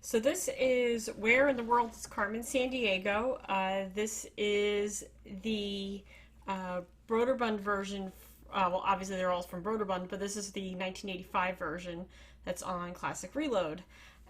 So this is Where in the World is Carmen Sandiego? This is the Broderbund version. Well, obviously they're all from Broderbund, but this is the 1985 version that's on Classic Reload.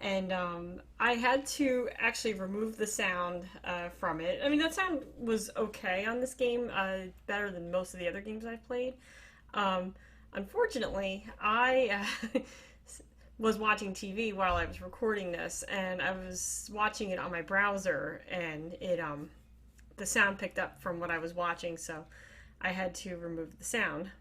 And I had to actually remove the sound from it. I mean, that sound was okay on this game, better than most of the other games I've played. Unfortunately, I was watching TV while I was recording this, and I was watching it on my browser, and it the sound picked up from what I was watching, so I had to remove the sound.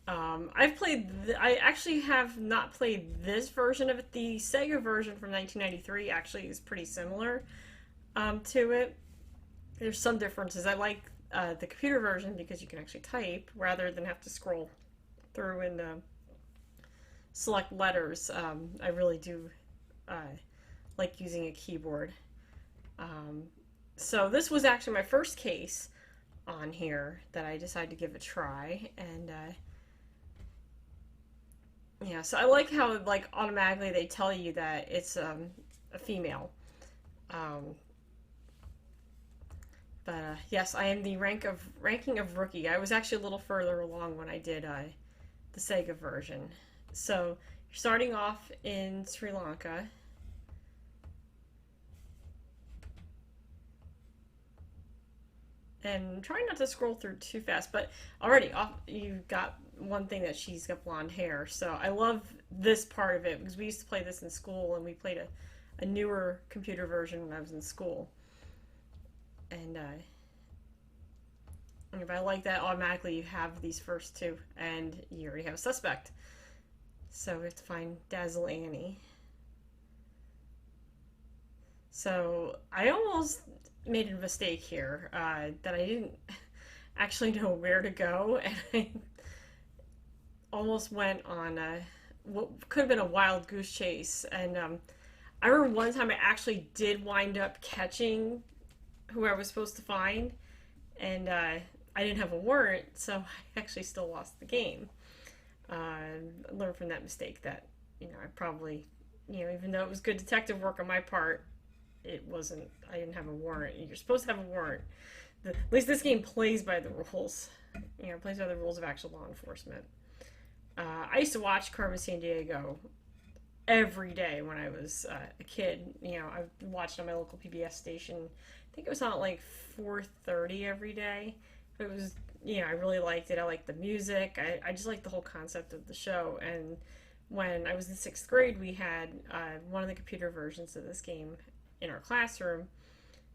I actually have not played this version of it. The Sega version from 1993 actually is pretty similar to it. There's some differences. I like the computer version because you can actually type rather than have to scroll through and select letters. I really do like using a keyboard. So this was actually my first case on here that I decided to give a try, and yeah, so I like how like automatically they tell you that it's a female. Um, but yes, I am the ranking of rookie. I was actually a little further along when I did the Sega version. So you're starting off in Sri Lanka. And try not to scroll through too fast, but already off you got one thing that she's got blonde hair. So I love this part of it because we used to play this in school, and we played a newer computer version when I was in school. And if I like that, automatically you have these first two, and you already have a suspect. So we have to find Dazzle Annie. So I almost made a mistake here that I didn't actually know where to go, and I almost went on what could have been a wild goose chase. And I remember one time I actually did wind up catching who I was supposed to find, and I didn't have a warrant, so I actually still lost the game. I learned from that mistake that I probably even though it was good detective work on my part, it wasn't. I didn't have a warrant. You're supposed to have a warrant. At least this game plays by the rules. Plays by the rules of actual law enforcement. I used to watch Carmen Sandiego every day when I was a kid. I watched on my local PBS station. I think it was on at like 4:30 every day. It was, I really liked it. I liked the music. I just liked the whole concept of the show. And when I was in 6th grade, we had one of the computer versions of this game in our classroom.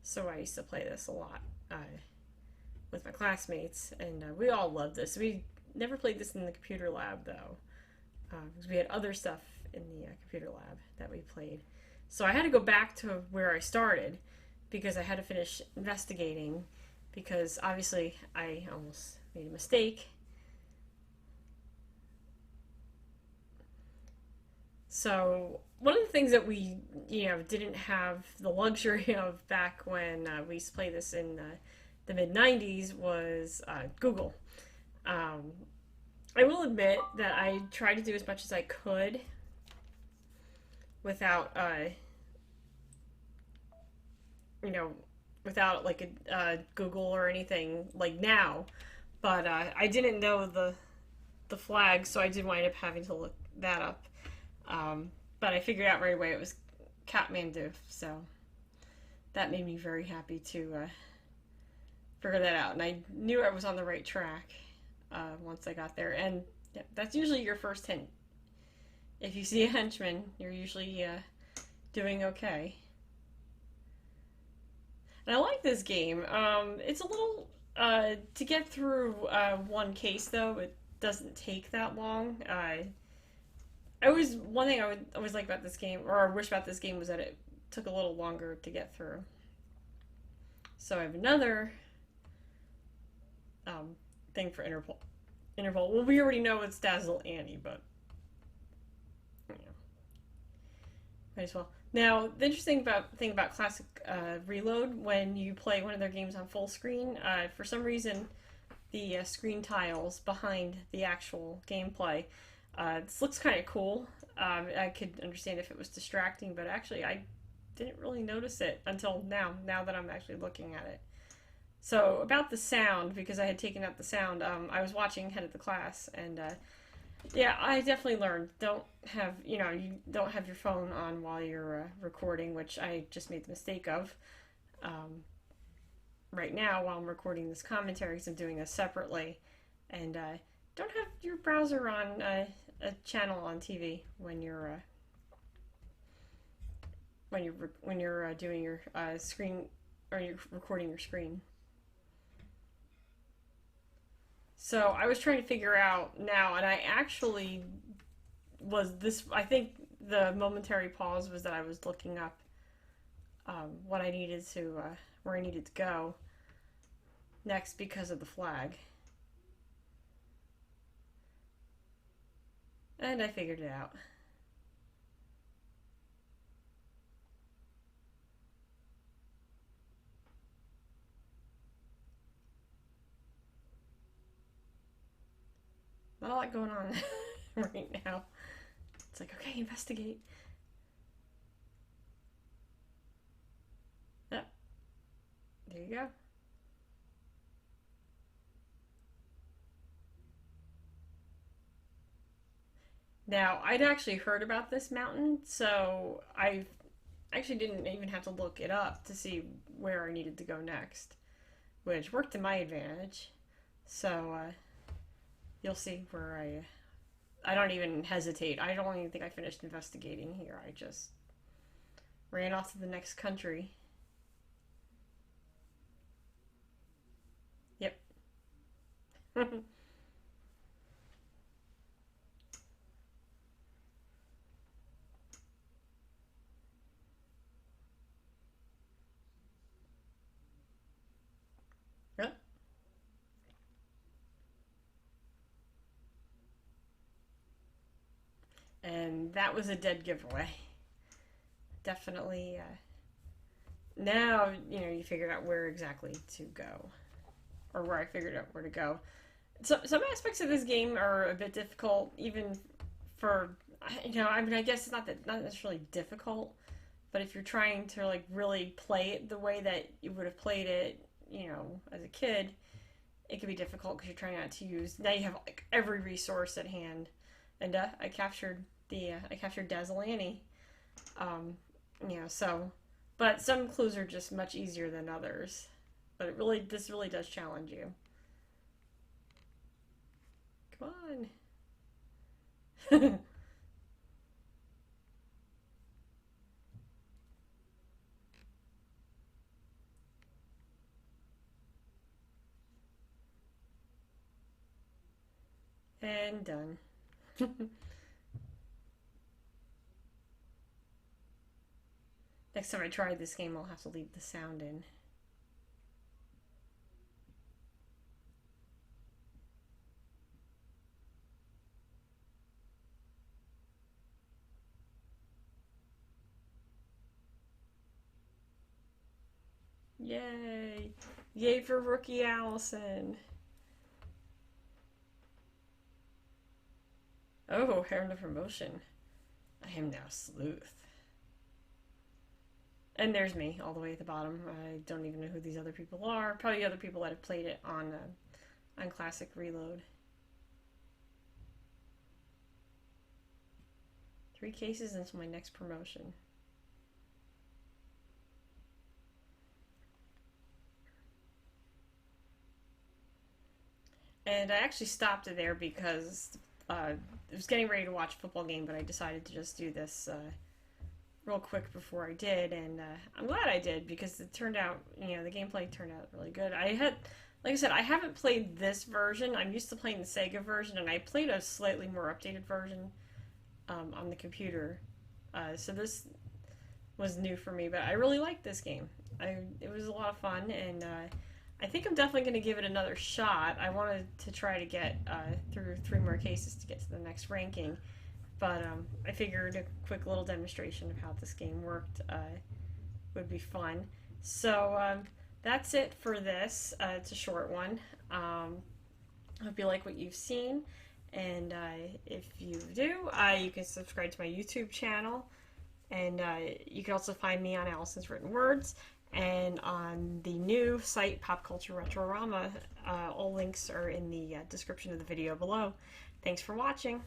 So I used to play this a lot with my classmates, and we all loved this. We never played this in the computer lab, though, because we had other stuff in the computer lab that we played. So I had to go back to where I started because I had to finish investigating, because obviously I almost made a mistake. So one of the things that we didn't have the luxury of back when we used to play this in the mid 90s was Google. I will admit that I tried to do as much as I could without without like a Google or anything like now, but I didn't know the flag, so I did wind up having to look that up. But I figured out right away it was Kathmandu, so that made me very happy to figure that out. And I knew I was on the right track once I got there. And yeah, that's usually your first hint. If you see a henchman, you're usually doing okay. And I like this game. It's a little to get through one case, though. It doesn't take that long. One thing I would always like about this game, or I wish about this game, was that it took a little longer to get through. So I have another thing for Interpol. Well, we already know it's Dazzle Annie, but might as well. Now, the interesting thing about Classic Reload, when you play one of their games on full screen, for some reason, the screen tiles behind the actual gameplay, this looks kind of cool. I could understand if it was distracting, but actually I didn't really notice it until now that I'm actually looking at it. So about the sound, because I had taken out the sound, I was watching Head of the Class, and yeah, I definitely learned you don't have your phone on while you're recording, which I just made the mistake of. Um, right now, while I'm recording this commentary, because I'm doing this separately, and don't have your browser on a channel on TV when you're doing your screen, or you're recording your screen. So I was trying to figure out now, and I actually was this. I think the momentary pause was that I was looking up what I needed to, where I needed to go next because of the flag, and I figured it out. Not a lot going on right now. It's like, okay, investigate. Oh, there you go. Now, I'd actually heard about this mountain, so I actually didn't even have to look it up to see where I needed to go next, which worked to my advantage. So you'll see where I don't even hesitate. I don't even think I finished investigating here. I just ran off to the next country. Yep. Yep. And that was a dead giveaway. Definitely. Now you figured out where exactly to go, or where I figured out where to go. So some aspects of this game are a bit difficult, even for I mean, I guess it's not necessarily difficult, but if you're trying to like really play it the way that you would have played it, as a kid, it can be difficult because you're trying not to use. Now you have like every resource at hand, and I captured Dazzle Annie. So, but some clues are just much easier than others. But this really does challenge you. Come on. And done. Next time I try this game, I'll have to leave the sound in. Yay! Yay for rookie Allison! Oh, earned a promotion. I am now Sleuth. And there's me, all the way at the bottom. I don't even know who these other people are. Probably other people that have played it on Classic Reload. 3 cases until my next promotion. And I actually stopped it there because I was getting ready to watch a football game, but I decided to just do this real quick before I did, and I'm glad I did because it turned out, the gameplay turned out really good. Like I said, I haven't played this version. I'm used to playing the Sega version, and I played a slightly more updated version on the computer. So this was new for me, but I really liked this game. It was a lot of fun, and I think I'm definitely going to give it another shot. I wanted to try to get through 3 more cases to get to the next ranking, but I figured a quick little demonstration of how this game worked would be fun. So that's it for this. It's a short one. I hope you like what you've seen, And if you do, you can subscribe to my YouTube channel. And you can also find me on Allison's Written Words and on the new site, Pop Culture Retrorama. All links are in the description of the video below. Thanks for watching.